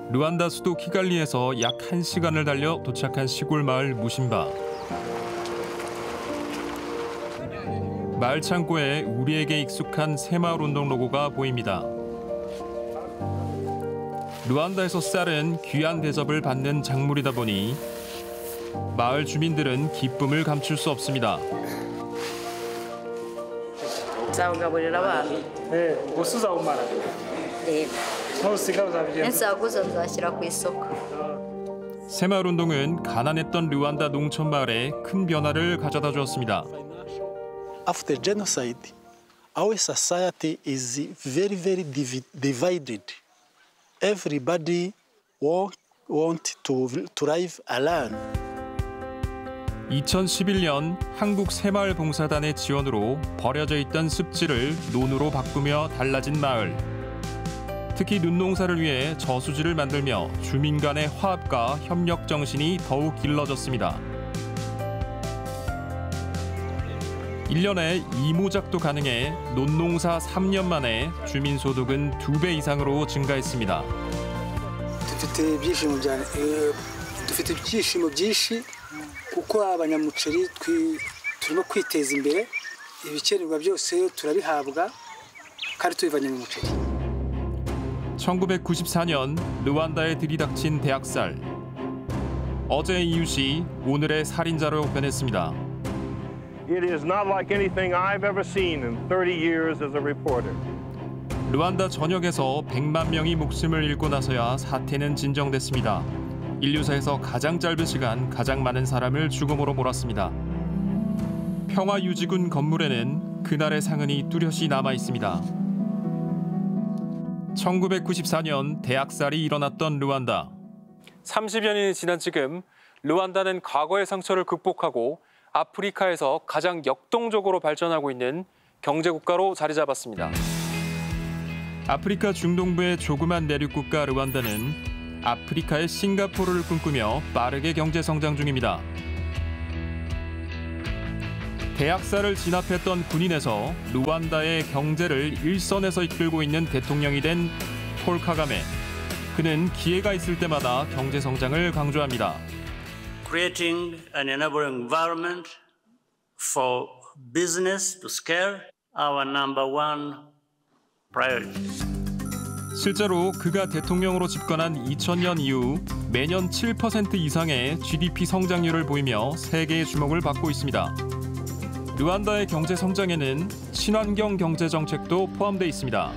루안다 수도 키갈리에서 약 1시간을 달려 도착한 시골 마을 무심바. 마을 창고에 우리에게 익숙한 새마을운동 로고가 보입니다. 루안다에서 쌀은 귀한 대접을 받는 작물이다 보니 마을 주민들은 기쁨을 감출 수 없습니다. nzawugaburira abana gusa uzawumara ntusigaye uzabigenda nzaguza nzashyira ku isoko. 새마을운동은 가난했던 루안다 농촌 마을에 큰 변화를 가져다 주었습니다. After genocide, our society is very divided. Everybody want to thrive alone. 2011년 한국 새마을봉사단의 지원으로 버려져 있던 습지를 논으로 바꾸며 달라진 마을. 특히 눈농사를 위해 저수지를 만들며 주민 간의 화합과 협력 정신이 더욱 길러졌습니다. 1년에 이모작도 가능해 논농사 3년 만에 주민 소득은 2배 이상으로 증가했습니다. dufite ibyishimo byinshi kuko abanyamuceri turimo kwiteza imbere ibikenerwa byose turabihabwa kandi tubivanye mu muceri. 1994년 루안다에 들이닥친 대학살. 어제의 이웃이 오늘의 살인자로 변했습니다. It is not like anything I've ever seen in 30 years as a reporter. 루안다 전역에서 100만 명이 목숨을 잃고 나서야 사태는 진정됐습니다. 인류사에서 가장 짧은 시간 가장 많은 사람을 죽음으로 몰았습니다. 평화유지군 건물에는 그날의 상흔이 뚜렷이 남아 있습니다. 1994년 대학살이 일어났던 루안다. 30여 년이 지난 지금 루안다는 과거의 상처를 극복하고 아프리카에서 가장 역동적으로 발전하고 있는 경제국가로 자리 잡았습니다. 아프리카 중동부의 조그만 내륙국가 루안다는 아프리카의 싱가포르를 꿈꾸며 빠르게 경제성장 중입니다. 대학살을 진압했던 군인에서 루안다의 경제를 일선에서 이끌고 있는 대통령이 된 폴 카가메. 그는 기회가 있을 때마다 경제성장을 강조합니다. Creating an enabling environment for business to scale, our number one priority. 실제로 그가 대통령으로 집권한 2000년 이후 매년 7% 이상의 GDP 성장률을 보이며 세계의 주목을 받고 있습니다. 루안다의 경제 성장에는 친환경 경제 정책도 포함되어 있습니다.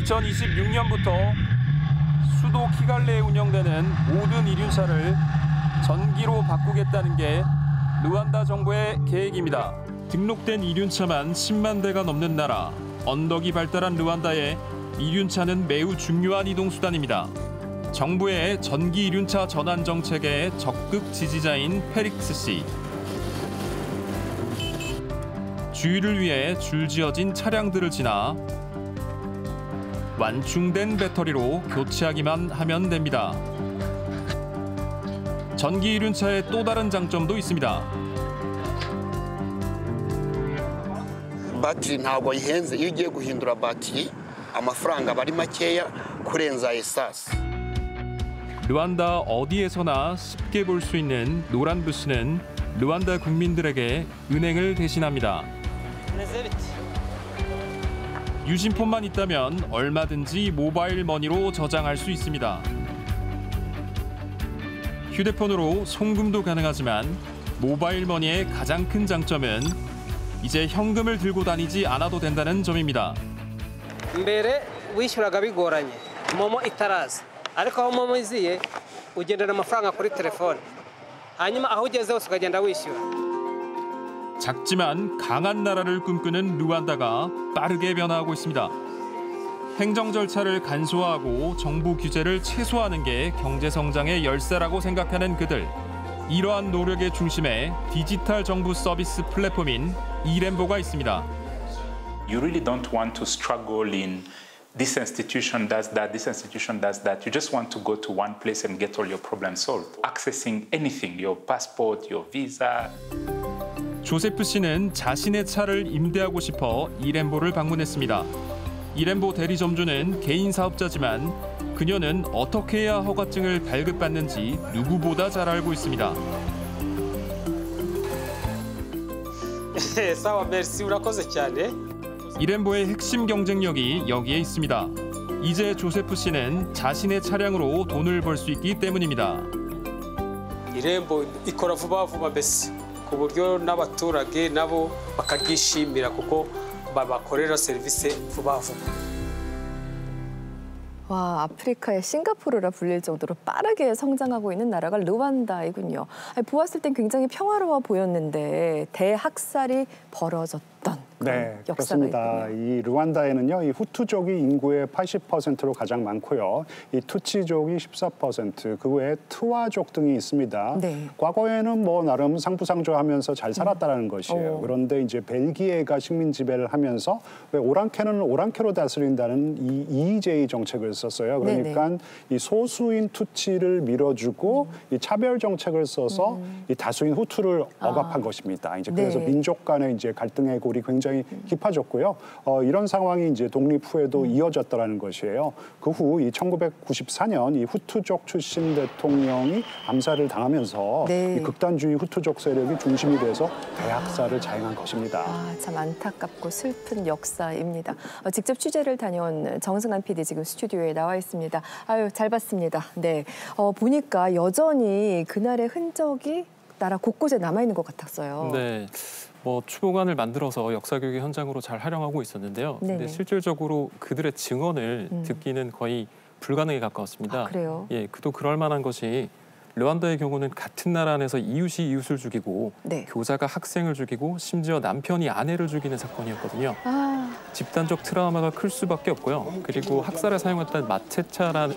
2026년부터 수도 키갈리에 운영되는 모든 이륜차를 전기로 바꾸겠다는 게 루안다 정부의 계획입니다. 등록된 이륜차만 10만 대가 넘는 나라. 언덕이 발달한 루안다에 이륜차는 매우 중요한 이동수단입니다. 정부의 전기 이륜차 전환 정책의 적극 지지자인 페릭스 씨. 주유를 위해 줄 지어진 차량들을 지나 완충된 배터리로 교체하기만 하면 됩니다. 전기 이륜차의 또 다른 장점도 있습니다. batiri ntabwo ihenze iyo ugiye guhindura batiri amafaranga aba ari makeya kurenza 에사스. 루안다 어디에서나 쉽게 볼 수 있는 노란 부스는 루안다 국민들에게 은행을 대신합니다. 유심폰만 있다면 얼마든지 모바일 머니로 저장할 수 있습니다. 휴대폰으로 송금도 가능하지만 모바일 머니의 가장 큰 장점은 이제 현금을 들고 다니지 않아도 된다는 점입니다. mbere wishyuraga bigoranye momo itaraza ariko aho momo iziye ugendera amafaranga kuri telefone hanyuma aho ugeze hose ukagenda wishyura. 작지만 강한 나라를 꿈꾸는 루안다가 빠르게 변화하고 있습니다. 행정 절차를 간소화하고 정부 규제를 최소화하는 게 경제 성장의 열쇠라고 생각하는 그들. 이러한 노력의 중심에 디지털 정부 서비스 플랫폼인 이렘보가 있습니다. You really don't want to struggle in this institution does that, this institution does that. You just want to go to one place and get all your problems solved. Accessing anything, your passport, your visa. 조세프 씨는 자신의 차를 임대하고 싶어 이렘보를 방문했습니다. 이렘보 대리점주는 개인 사업자지만 그녀는 어떻게 해야 허가증을 발급받는지 누구보다 잘 알고 있습니다. 사와 메르시 urakoze cyane. 이렘보의 핵심 경쟁력이 여기에 있습니다. 이제 조세프 씨는 자신의 차량으로 돈을 벌 수 있기 때문입니다. irembo ikora vuba vuba mbese ku buryo n'abaturage nabo bakaryishimira kuko babakorera serivisi vuba vuba. 와, 아프리카의 싱가포르라 불릴 정도로 빠르게 성장하고 있는 나라가 르완다이군요. 보았을 땐 굉장히 평화로워 보였는데 대학살이 벌어졌던 네, 역사가 그렇습니다. 있군요. 이 르완다에는요, 이 후투족이 인구의 80%로 가장 많고요. 이 투치족이 14%, 그 외에 트와족 등이 있습니다. 네. 과거에는 뭐 나름 상부상조하면서 잘 살았다라는 것이에요. 그런데 이제 벨기에가 식민 지배를 하면서 왜 오랑캐는 오랑캐로 다스린다는 이 EJ 정책을 썼어요. 그러니까 네네. 이 소수인 투치를 밀어주고 이 차별 정책을 써서 이 다수인 후투를 억압한 것입니다. 이제 그래서 네. 민족 간의 이제 갈등의 골이 굉장히 깊어졌고요. 이런 상황이 이제 독립 후에도 이어졌다라는 것이에요. 그 후 이 1994년 이 후투족 출신 대통령이 암살을 당하면서 네. 이 극단주의 후투족 세력이 중심이 돼서 대학살을 자행한 것입니다. 아, 참 안타깝고 슬픈 역사입니다. 직접 취재를 다녀온 정승환 PD 지금 스튜디오에 나와 있습니다. 아유, 잘 봤습니다. 네, 보니까 여전히 그날의 흔적이 나라 곳곳에 남아 있는 것 같았어요. 네. 뭐 추보관을 만들어서 역사교육 현장으로 잘 활용하고 있었는데요. 네네. 근데 실질적으로 그들의 증언을 듣기는 거의 불가능에 가까웠습니다. 아, 그래요? 예, 그도 그럴 만한 것이 르완다의 경우는 같은 나라 안에서 이웃이 이웃을 죽이고 네. 교사가 학생을 죽이고 심지어 남편이 아내를 죽이는 사건이었거든요. 아, 집단적 트라우마가 클 수밖에 없고요. 그리고 학살에 사용했던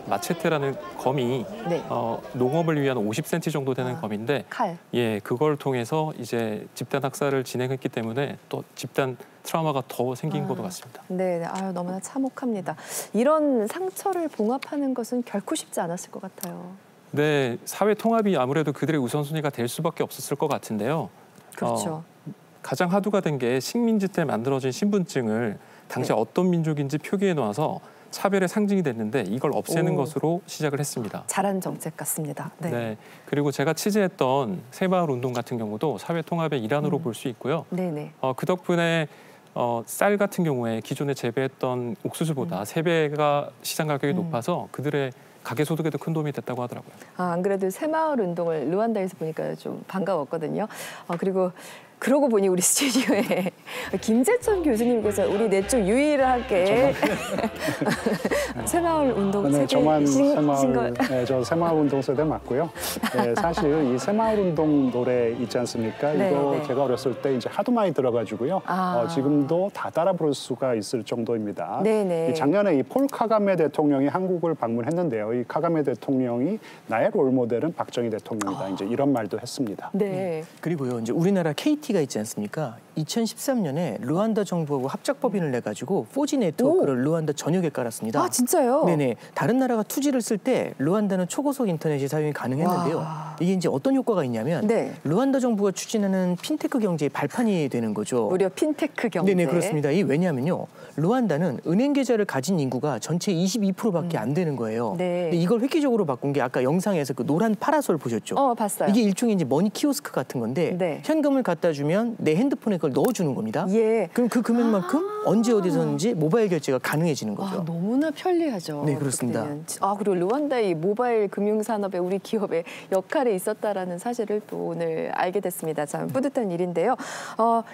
마체테라는 검이 네. 농업을 위한 50cm 정도 되는 검인데 칼. 예, 그걸 통해서 이제 집단 학살을 진행했기 때문에 또 집단 트라우마가 더 생긴 것 같습니다. 네, 아유, 너무나 참혹합니다. 이런 상처를 봉합하는 것은 결코 쉽지 않았을 것 같아요. 네, 사회 통합이 아무래도 그들의 우선순위가 될 수밖에 없었을 것 같은데요. 그렇죠. 가장 화두가 된 게 식민지 때 만들어진 신분증을 당시 네. 어떤 민족인지 표기해 놓아서 차별의 상징이 됐는데 이걸 없애는 것으로 시작을 했습니다. 잘한 정책 같습니다. 네. 네. 그리고 제가 취재했던 새마을 운동 같은 경우도 사회 통합의 일환으로 볼 수 있고요. 네네. 그 덕분에 쌀 같은 경우에 기존에 재배했던 옥수수보다 3배가 시장 가격이 높아서 그들의 가계 소득에도 큰 도움이 됐다고 하더라고요. 안 그래도 새마을 운동을 르완다에서 보니까 좀 반가웠거든요. 그리고 그러고 보니 우리 스튜디오에 김재천 교수님께서 우리 넷 중 유일하게 새마을 운동 네, 저만 세대이신 걸. 네, 저 새마을 운동 세대 맞고요. 네, 사실 이 새마을 운동 노래 있지 않습니까? 네, 이거 네. 제가 어렸을 때 이제 하도 많이 들어가지고요. 지금도 다 따라 부를 수가 있을 정도입니다. 네네. 이 작년에 이 폴 카가메 대통령이 한국을 방문했는데요. 이 카가메 대통령이 나의 롤 모델은 박정희 대통령이다. 이제 이런 말도 했습니다. 네. 그리고요, 이제 우리나라 KT가 있지 않습니까? 2013년에 르완다 정부하고 합작법인을 내가지고 4G 네트워크를 르완다 전역에 깔았습니다. 아, 진짜요? 네네. 다른 나라가 투지를 쓸 때 르완다는 초고속 인터넷이 사용이 가능했는데요. 와. 이게 이제 어떤 효과가 있냐면 네. 르완다 정부가 추진하는 핀테크 경제의 발판이 되는 거죠. 무려 핀테크 경제. 네네, 그렇습니다. 이 왜냐하면요, 르완다는 은행 계좌를 가진 인구가 전체 22%밖에 안 되는 거예요. 네. 근데 이걸 획기적으로 바꾼 게 아까 영상에서 그 노란 파라솔 보셨죠? 봤어요. 이게 일종의 이제 머니 키오스크 같은 건데 네. 현금을 갖다 주면 내 핸드폰에 그걸 넣어주는 겁니다. 예. 그럼 그 금액만큼 언제 어디서든지 모바일 결제가 가능해지는 거죠. 너무나 편리하죠. 네, 그렇습니다. 그렇게 되면. 그리고 르완다의 모바일 금융산업에 우리 기업의 역할이 있었다라는 사실을 또 오늘 알게 됐습니다. 참 뿌듯한 일인데요.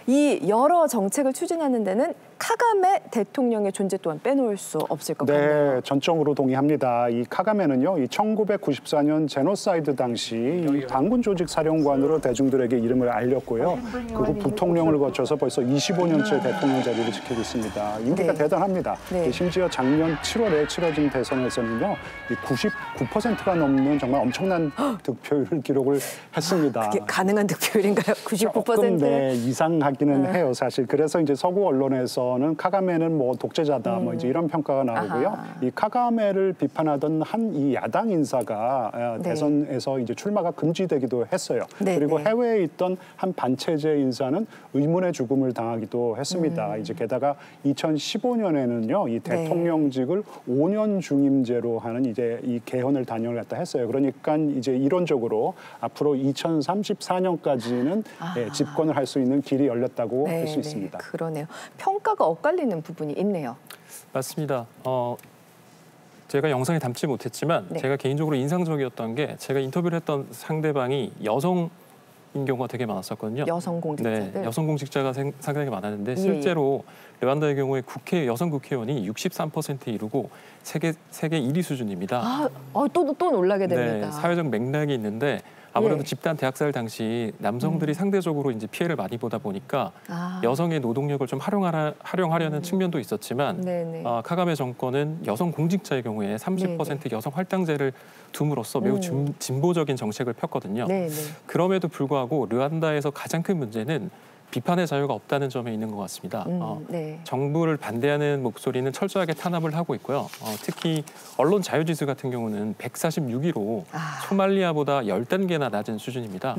이 여러 정책을 추진하는 데는 카가메 대통령의 존재 또한 빼놓을 수 없을 것 같네요. 네, 전적으로 동의합니다. 이 카가메는요, 이 1994년 제노사이드 당시 이 반군 조직 사령관으로 대중들에게 이름을 알렸고요. 그 후 부통령을 거쳐서 벌써 25년째 대통령 자리를 지키고 있습니다. 인기가 네. 대단합니다. 네. 심지어 작년 7월에 치러진 대선에서는요, 이 99%가 넘는 정말 엄청난 득표율 득표율을 기록을 했습니다. 그게 가능한 득표율인가요? 99%? 조금 이상하기는 해요, 사실. 그래서 이제 서구 언론에서는 카가메는 뭐 독재자다, 뭐 이제 이런 평가가 나오고요. 아하. 이 카가메를 비판하던 한 이 야당 인사가 네. 대선에서 이제 출마가 금지되기도 했어요. 네, 그리고 네. 해외에 있던 한 반체제 인사는 의문의 죽음을 당하기도 했습니다. 이제 게다가 2015년에는요, 이 대통령직을 5년 중임제로 하는 이제 이 개헌을 단행을 갖다 했어요. 그러니까 이제 이론적으로 앞으로 2034년까지는 집권을 할 수 있는 길이 열렸다고 할 수 있습니다. 그러네요. 평가가 엇갈리는 부분이 있네요. 맞습니다. 제가 영상에 담지 못했지만 네. 제가 개인적으로 인상적이었던 게 제가 인터뷰를 했던 상대방이 여성인 경우가 되게 많았었거든요. 여성 공직자들. 네, 여성 공직자가 상당히 많았는데 실제로 르완다의 경우에 여성 국회의원이 63%에 이르고 세계 1위 수준입니다. 또 놀라게 됩니다. 네, 사회적 맥락이 있는데 아무래도 집단 대학살 당시 남성들이 상대적으로 이제 피해를 많이 보다 보니까 여성의 노동력을 좀 활용하려는 측면도 있었지만 카가메 정권은 여성 공직자의 경우에 30% 여성 할당제를 둠으로써 매우 진보적인 정책을 폈거든요. 그럼에도 불구하고 르완다에서 가장 큰 문제는 비판의 자유가 없다는 점에 있는 것 같습니다. 정부를 반대하는 목소리는 철저하게 탄압을 하고 있고요. 특히 언론 자유지수 같은 경우는 146위로 소말리아보다 10단계나 낮은 수준입니다.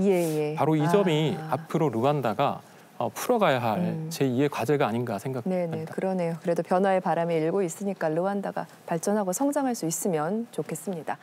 바로 이 점이 앞으로 르완다가 풀어가야 할 제2의 과제가 아닌가 생각합니다. 네네, 그러네요. 그래도 변화의 바람이 일고 있으니까 르완다가 발전하고 성장할 수 있으면 좋겠습니다.